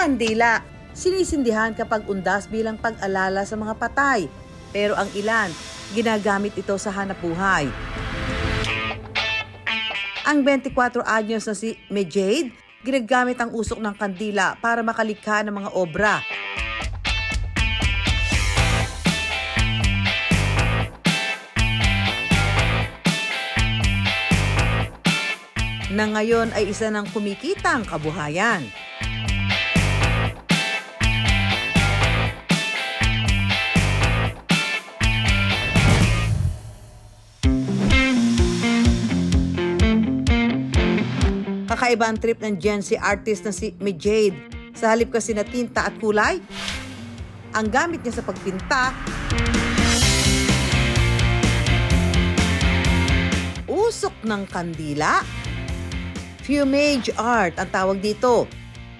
kandila. Sinisindihan kapag undas bilang pag-alala sa mga patay. Pero ang ilan, ginagamit ito sa hanapbuhay. Ang 24 anyos na si Mejade, ginagamit ang usok ng kandila para makalikha ng mga obra. Na ngayon ay isa ng kumikitang kabuhayan. Kakaiba ang trip ng Gen Z artist na si Mejade. Sa halip kasi na tinta at kulay, ang gamit niya sa pagpinta, usok ng kandila. Fumage art ang tawag dito.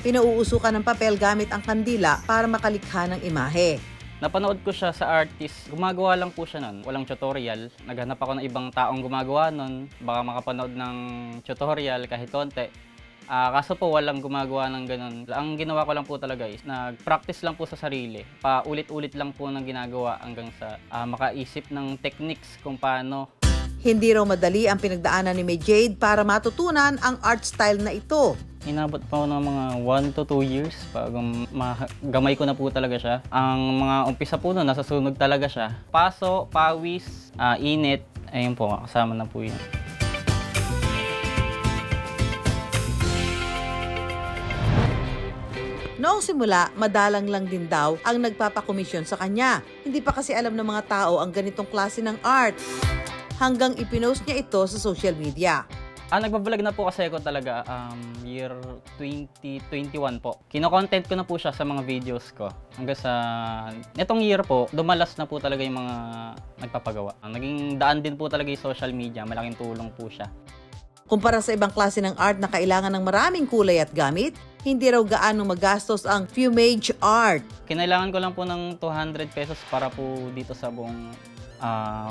Pinauusukan ng papel gamit ang kandila para makalikha ng imahe. Napanood ko siya sa artist. Gumagawa lang po siya nun. Walang tutorial. Naghanap ako ng ibang taong gumagawa nun. Baka makapanood ng tutorial kahit konti. Kaso po walang gumagawa ng ganun. Ang ginawa ko lang po talaga is nag-practice lang po sa sarili. Paulit-ulit lang po ng ginagawa hanggang sa makaisip ng techniques kung paano. Hindi raw madali ang pinagdaanan ni Mejade para matutunan ang art style na ito. Inabot pa ako ng mga 1 to 2 years bago gamay ko na po talaga siya. Ang mga umpisa po nun, nasasunog talaga siya. Paso, pawis, init, ayun po, kasama na po yun. Noong simula, madalang lang din daw ang nagpapakomisyon sa kanya. Hindi pa kasi alam ng mga tao ang ganitong klase ng art. Hanggang ipinost niya ito sa social media. Nagbablog na po kasi ako talaga year 2021 po. Kino-content ko na po siya sa mga videos ko. Hanggang sa netong year po, dumalas na po talaga yung mga nagpapagawa. Naging daan din po talaga yung social media. Malaking tulong po siya. Kumpara sa ibang klase ng art na kailangan ng maraming kulay at gamit, hindi raw gaano magastos ang fumage art. Kinailangan ko lang po ng 200 pesos para po dito sa buong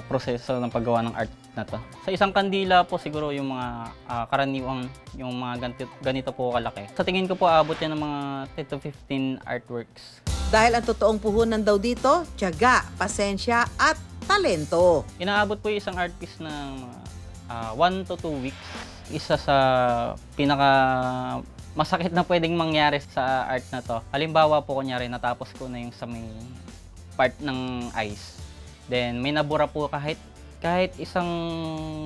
proseso ng paggawa ng art na to. Sa isang kandila po siguro yung mga karaniwang yung mga ganito po kalaki. Sa tingin ko po abot yan ng mga 10 to 15 artworks. Dahil ang totoong puhunan daw dito, tiyaga, pasensya at talento. Inaabot po yung isang art piece ng 1 to 2 weeks. Isa sa pinaka masakit na pwedeng mangyari sa art na to. Halimbawa po kunyari natapos ko na yung sa may part ng eyes. Then may nabura po kahit isang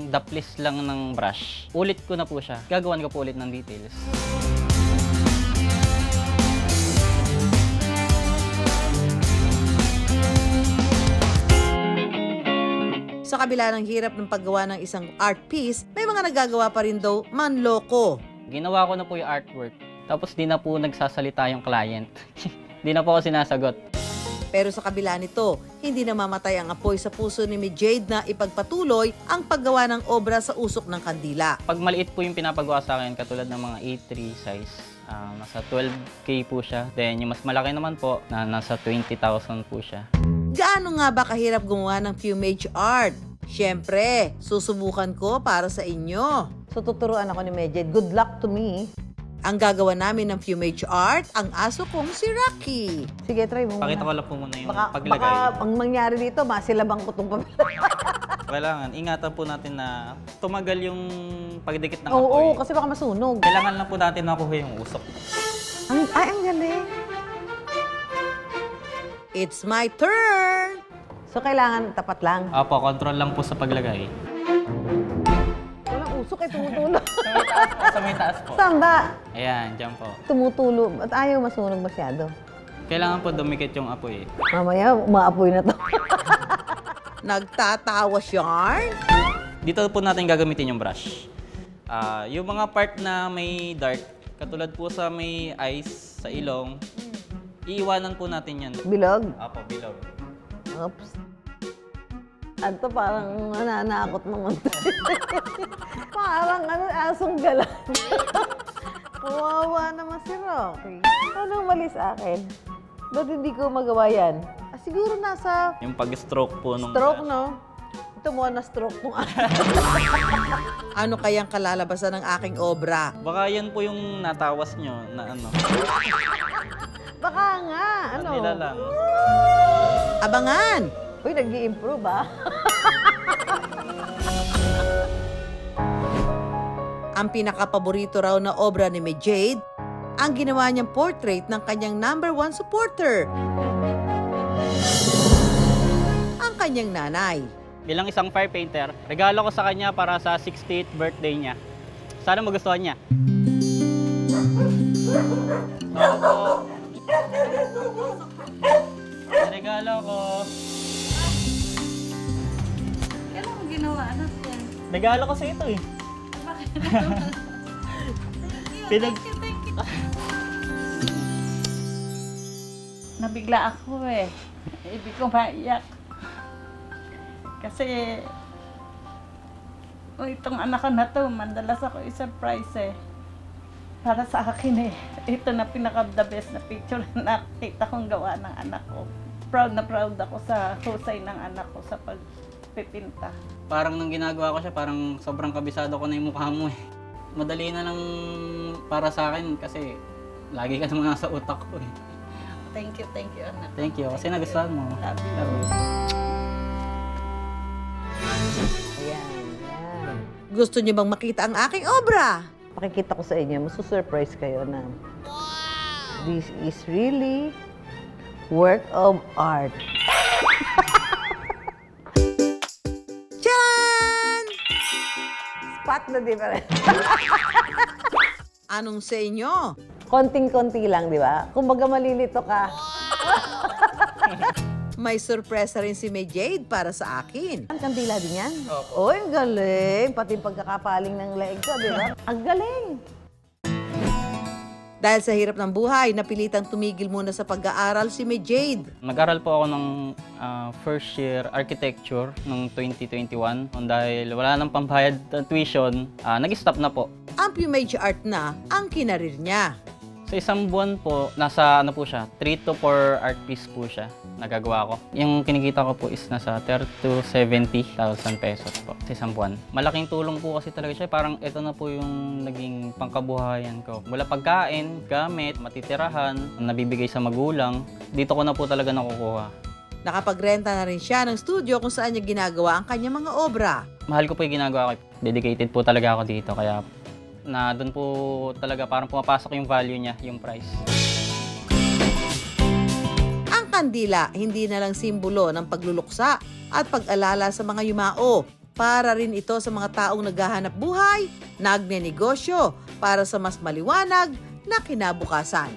daplis lang ng brush. Ulit ko na po siya. Gagawan ko po ulit ng details. Sa kabila ng hirap ng paggawa ng isang art piece, may mga nagagawa pa rin daw manloko. Ginawa ko na po yung artwork. Tapos di na po nagsasalita yung client. Di na po ako sinasagot. Pero sa kabila nito, hindi namamatay ang apoy sa puso ni Mejade na ipagpatuloy ang paggawa ng obra sa usok ng kandila. Pag maliit po yung pinapagawa sa akin, katulad ng mga A3 size, nasa 12K po siya. Then yung mas malaki naman po, nasa 20,000 po siya. Gaano nga ba kahirap gumawa ng fumage art? Siyempre, susubukan ko para sa inyo. So tuturuan ako ni Mejade. Good luck to me. Ang gagawa namin ng fumage art, ang aso kong si Rocky. Sige, try mo muna. Pakita ko lang po muna yung paglagay. Baka ang mangyari dito, masilabang ko itong papel. Kailangan, ingatan po natin na tumagal yung pagdikit ng Oo, apoy. kasi baka masunog. Kailangan lang po natin makuha yung usok. Ang galing. It's my turn! So, kailangan tapat lang? Opo, control lang po sa paglagay. Usok ay tumutulo. Sa may taas po. Saan ba? Ayan, dyan po. Tumutulo. At ayaw masunog masyado. Kailangan po dumikit yung apoy. Mamaya, umaapoy na to. Nagtatawa yarn? Dito po natin gagamitin yung brush. Yung mga part na may dark, katulad po sa may eyes, sa ilong, iiwanan po natin yan. Bilog? Apo, bilog. Oops. Ato parang nananakot naman. Parang asong galan. Kawawa naman si Rocky. Anong mali sa akin? Ba't hindi ko magawa yan? Siguro nasa... Yung pag-stroke po nung stroke, brush. no? Ito mo na stroke mo. Ano kayang kalalabasan ng aking obra? Baka yan po yung natawas nyo na ano. Baka nga, ano? Nila lang. Abangan! Uy, nag-i-improve Ang pinakapaborito raw na obra ni Jade, ang ginawa niyang portrait ng kanyang #1 supporter, ang kanyang nanay. Bilang isang fire painter, regalo ko sa kanya para sa 68th birthday niya. Sana magustuhan niya. Opo. Regalo ko. Kailan mo ginawa, anak yan? Regalo ko sa ito eh. Bakit? Pinag... Thank you. Nabigla ako eh. Ibig ko maiyak. Kasi itong anak ko na to, mandalas ako i-surprise eh. Para sa akin eh. Ito na pinaka-the best na picture na nakita kong gawa ng anak ko. Proud na proud ako sa husay ng anak ko sa pagpipinta. Parang nung ginagawa ko siya, parang sobrang kabisado ko na yung mukha mo eh. Madali na lang para sa akin kasi lagi ka naman nasa utak ko eh. Thank you, anak. Thank you, kasi nagustuhan mo. Love you. Love you. Ayan. Gusto niyo bang makita ang aking obra? Pakikita ko sa inyo, masusurprise kayo na this is really work of art. Tiyan! Spot na different. Anong sa inyo? Konting-konti lang, di ba? Kumbaga malilito ka. May sorpresa rin si Jade para sa akin. Ang kandila din yan? Opo. Oy, ang galing. Pati yung pagkakapaling ng leeg ko, di ba? Ang galing. Dahil sa hirap ng buhay, napilitang tumigil muna sa pag-aaral si Jade. Nag-aral po ako ng first year architecture noong 2021. Dahil wala nang pambayad ng tuition, nag-stop na po. Ang Pumage Art na ang kinarir niya. Sa isang buwan po, nasa ano po siya, 3 to 4 art piece po siya nagagawa ko. Yung kinikita ko po is nasa 30 to 70,000 pesos po sa isang buwan. Malaking tulong po kasi talaga siya. Parang ito na po yung naging pangkabuhayan ko. Wala pagkain, gamit, matitirahan, nabibigay sa magulang. Dito ko na po talaga nakukuha. Nakapagrenta na rin siya ng studio kung saan niya ginagawa ang kanyang mga obra. Mahal ko po yung ginagawa ko. Dedicated po talaga ako dito. Kaya na doon po talaga parang pumapasok yung value niya, yung price. Ang kandila, hindi na lang simbolo ng pagluluksa at pag-alala sa mga yumao. Para rin ito sa mga taong naghahanap buhay, nagnenegosyo para sa mas maliwanag na kinabukasan.